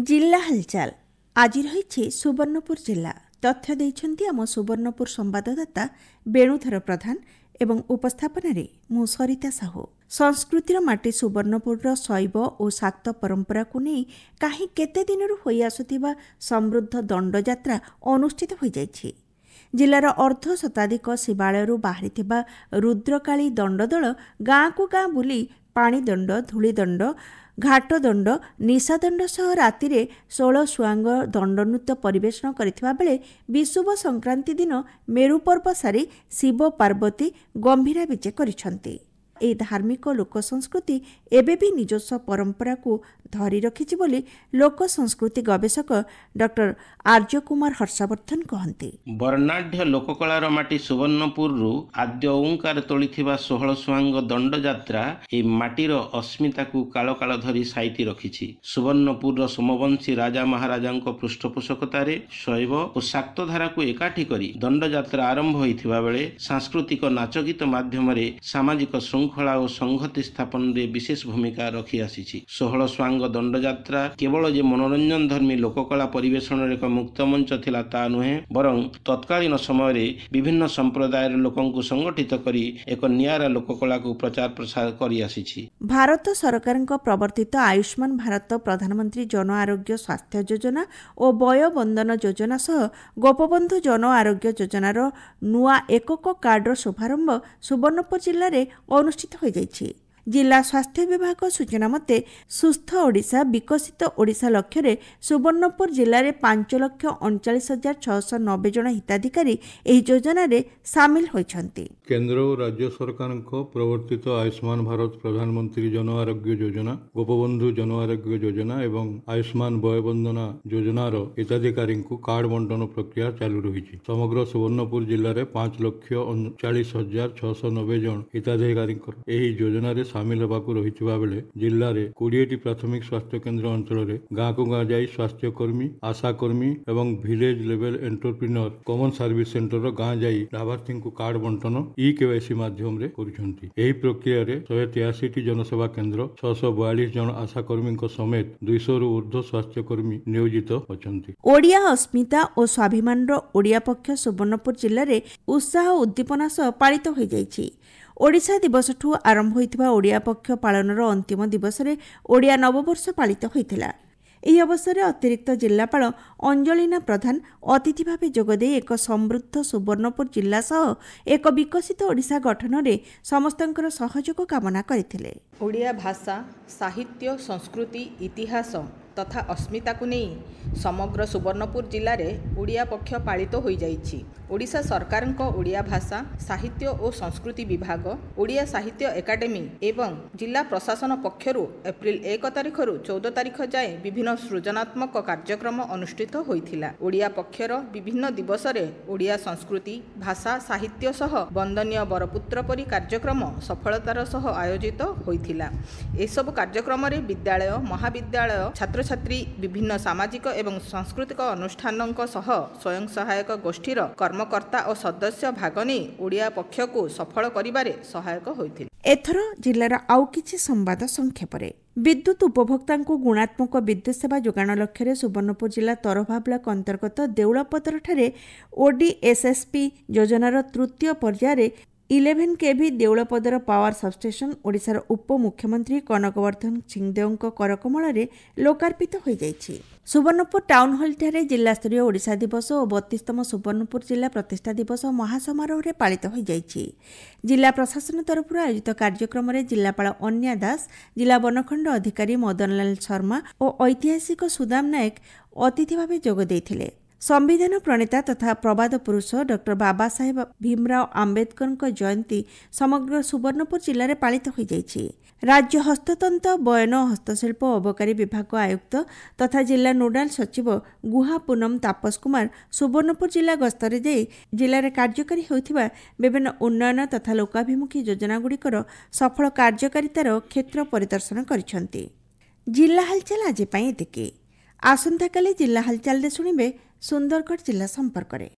जिला हालचाल आज रही सुवर्णपुर जिला तथ्य देइछन्ति आम सुवर्णपुर संवाददाता वेणुधर प्रधान एवं उपस्थापन मु सरिता साहू। संस्कृतिर माटी सुवर्णपुर शैव और शाक्त परंपरा को नहीं कहीं केते दिनरु होई आसुथिबा समृद्ध दंडयात्रा अनुष्ठित हो जाइछि। जिलार अर्ध शताधिक शिवालयरू बाहरी रुद्रकाली दंडदल गाँ को गाँ बुली पाणी दंड धूलीदंड घाटदंड निशादंड सह राति 16 सुआंग दंडनृत्य परिवेषण करथिबा बेले विषुव संक्रांति दिन मेरु पर्व सारी शिव पार्वती गंभीरा विजय करिसंती। ए धार्मिक लोक संस्कृति एबे भी निजस्व परंपरा को धरी रखिछि बोली लोक संस्कृति गवेषक डॉक्टर आर्य कुमार हर्षवर्धन कहते। वर्णाढ्य लोककलार माटी सुवर्णपुर आद्य ओंकार तोलिथिबा 16 सुआंग दंड यात्रा ए माटीर अस्मिता को काल काल धरी साइति रखिछि। सुवर्णपुर सोमवंशी राजा महाराजांक पृष्ठपोषकतारे शैव और शाक्त धारा को एकाठी करी दंड यात्रा आरंभ होइथिबा बेले सांस्कृतिक नाच गीत माध्यम सामाजिक श्रृंखला और संहति स्थापन रे विशेष भूमिका रखी आसी। 16 स्वांग दंडयात्रा केवल जे मनोरंजन धर्मी लोककला परिवेषण एक मुक्त मंच थिला ता नुहे बरं तत्कालीन समय रे विभिन्न संप्रदायर लोकंकु संगठित करी एक नियारा लोककला को प्रचार प्रसार करी आसी। भारत सरकार प्रवर्तित आयुष्मान भारत प्रधानमंत्री जन आरोग्य स्वास्थ्य योजना और वय बंदन योजना सह गोपबंधु जन आरोग्य योजनार नुआ एकक कार्डर शुभारंभ सुवर्णपुर जिले में अनुष्ठित हो जाइछि। जिला स्वास्थ्य विभाग सूचना मते सुस्थ ओडिशा विकसित ओडिशा लक्ष्य सुवर्णपुर जिले में 5,39,690 जन हिताधिकारी एही योजना रे सामिल होइछन्ति। केंद्र और राज्य सरकार प्रवर्तित आयुष्मान भारत प्रधानमंत्री जन आरोग्य योजना गोपबंधु जन आरोग्य योजना एवं आयुष्मान वय वंदना योजनार हिताधिकारी कार्ड बंटन प्रक्रिया चालू रही। समग्र सुवर्णपुर जिले में 5,39,690 जन हिताधिकारी एही योजना रे सामिल होबाकू रहिथिबा बेले जिल्ला रे 20टी प्राथमिक स्वास्थ्य केंद्र अंचल रे गाँ को गाँ जाई स्वास्थ्य कर्मी आशा कर्मी एवं village level entrepreneur common service centre गाँ जाई लाभार्थी को कार्ड बंटन ई-केवाईसी माध्यम रे करुछंती। एही प्रक्रिया रे 183टी जनसेवा केंद्र 642 जन आशा कर्मी समेत 200 रु ऊर्ध्व स्वास्थ्य कर्मी नियोजित अछंती। ओडिया अस्मिता और स्वाभिमान रो ओडिया पक्ष सुवर्णपुर जिले में उत्साह उद्दीपना सह पालित हो जाइछि। ओडिशा दिवस ठू आरंभ होइतिबा ओडिया पक्ष पालनर अंतिम दिवस रे ओडिया नववर्ष पालित होइतिला। ଏହି ଅବସରରେ ଅତିରିକ୍ତ ଜିଲ୍ଲାପାଳ ଅଞ୍ଜଳିନା ପ୍ରଧାନ ଅତିଥି ଭାବେ ଯୋଗଦେଇ ଏକ ସମୃଦ୍ଧ ସୁବର୍ଣ୍ଣପୁର ଜିଲ୍ଲା ସହ ଏକ ବିକଶିତ ଓଡ଼ିଶା ଗଠନରେ ସମସ୍ତଙ୍କର ସହଯୋଗ କାମନା କରିଥିଲେ। ଓଡ଼ିଆ ଭାଷା ସାହିତ୍ୟ ସଂସ୍କୃତି ଇତିହାସ तथा अस्मिता को नहीं समग्र सुवर्णपुर जिले में ओडिया पक्ष पालित हो जाइछि। ओडिशा सरकार ओडिया भाषा साहित्य और संस्कृति विभाग ओडिया साहित्य एकाडेमी एवं जिला प्रशासन पक्षरु एप्रिल 1 तारिख रु 14 तारिख जाए विभिन्न सृजनात्मक कार्यक्रम अनुष्ठित होइथिला। ओडिया पक्षर विभिन्न दिवस रे ओडिया संस्कृति भाषा साहित्य सह वंदनीय बरपुत्र परी कार्यक्रम सफलतार सह आयोजित होइथिला। एसब कार्यक्रम रे विद्यालय महाविद्यालय छात्र छात्री विभिन्न सामाजिक एवं सांस्कृतिक अनुष्ठान सह स्वयं सहायक गोष्ठीर कर्मकर्ता और सदस्य भाग नहीं ओडिया पक्ष को सफल करिबारे सहायक होइथिले। एथर जिलार आउ किछि संवाद संक्षेपरे विद्युत उपभोक्ता गुणात्मक विद्युत सेवा जोगाण लक्ष्य सुवर्णपुर जिला तरभा ब्लॉक अंतर्गत देउळपदर ठारे ओडीएसएसपी योजनार तृतीय पर्यायर 11 केवी देउळपदर पावर सबस्टेशन ओडिशार उपमुख्यमंत्री कनकवर्धन सिंहदेव करकमल लोकार्पित हो जाइछि। सुवर्णपुर टाउन हॉल ठारे जिलास्तरीय ओडिशा दिवस और 32तम सुवर्णपुर जिला प्रतिष्ठा दिवस महासमारोह रे पालित हो जाइछि। जिला प्रशासन तरफ आयोजित कार्यक्रम रे जिलापाल अन्या दास जिला वनखंड अधिकारी मदनलाल शर्मा और ऐतिहासिक सुदाम नायक अतिथि भाव जोग देइथिले। संविधान प्रणेता तथा प्रबाद पुरुष डॉक्टर बाबा साहेब भीमराव आंबेडकर जयंती समग्र सुवर्णपुर जिले में पालित हो जाइछि। राज्य हस्ततंत्र बयन हस्तशिल्प अबकारी विभाग आयुक्त तथा जिला नोडाल सचिव गुहा पूनम तापस कुमार सुवर्णपुर जिला गस्तरे जाई जिले में कार्यकारी होइथिबा विभिन्न उन्नयन तथा लोकाभिमुखी योजनागुड़िकर सफल कार्यकारितार क्षेत्र परिदर्शन करिसंती। जिला हालचाल आज एतिके। आसंता काली जिला हालचाल शुणिबे सुंदरगढ़ जिला संपर्क।